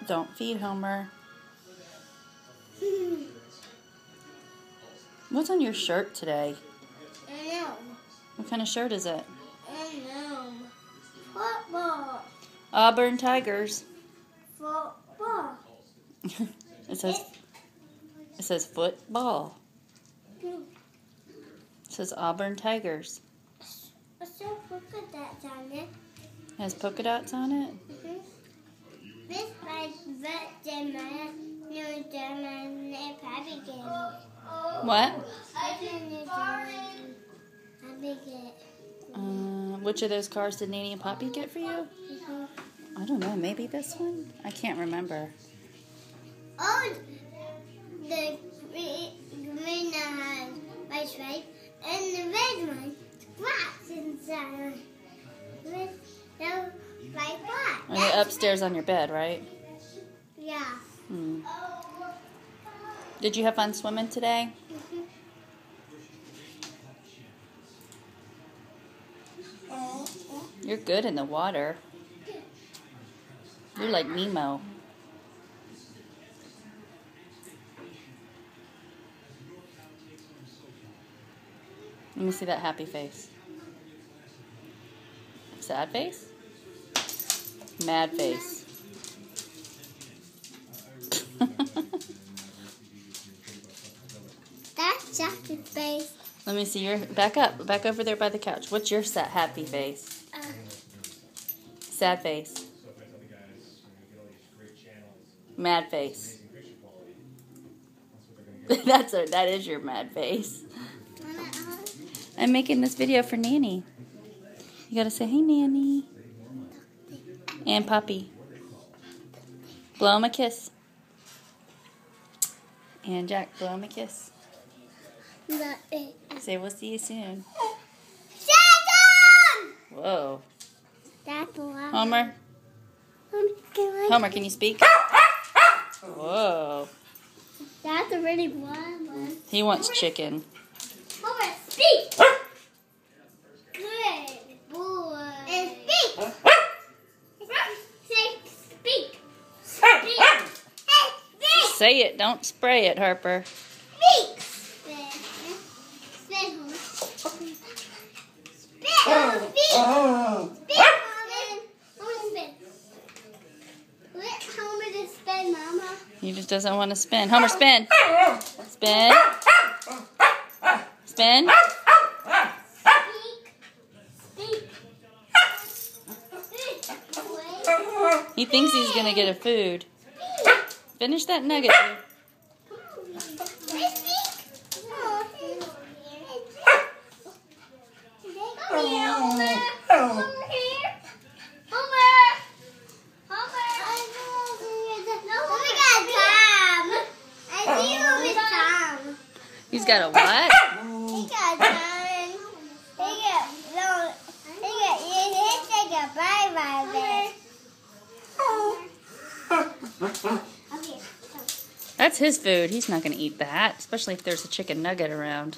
Don't feed Homer. What's on your shirt today? I know. What kind of shirt is it? I know. Football. Auburn Tigers. Football. It says football. It says Auburn Tigers. So polka dots on it. It has polka dots on it? This my birthday, my Pappy gave. What? Which of those cars did Nanny and Poppy get for you? I don't know. Maybe this one? I can't remember. Oh, the green has white stripe, and the red one spots inside. With the white spot. And they're upstairs on your bed, right? Yeah. Did you have fun swimming today? You're good in the water. You're like Nemo. Let me see that happy face. Sad face? Mad face. That's happy face. Let me see your back up. Back over there by the couch. What's your happy face? Sad face. Mad face. That is your mad face. I'm making this video for Nanny. You gotta say, hey, Nanny. And Poppy. Blow him a kiss. And Jack, blow him a kiss. Say, we'll see you soon. Whoa. That's loud. Homer? Homer, can you speak? Whoa. That's a really loud one. He wants chicken. Homer, speak! Good boy. And speak! Say speak! Speak! Hey, speak! Say it, don't spray it, Harper. Speak! Spit, Homer. Spit, Homer, speak! Spit, Homer. Homer, spit. Let Homer to spin, Mama. He just doesn't want to spin. Homer, spin. Spin. Spin. Speak. He thinks he's going to get a food. Finish that nugget. He's got a what? He got time. He got bye-bye. Okay. That's his food. He's not going to eat that, especially if there's a chicken nugget around.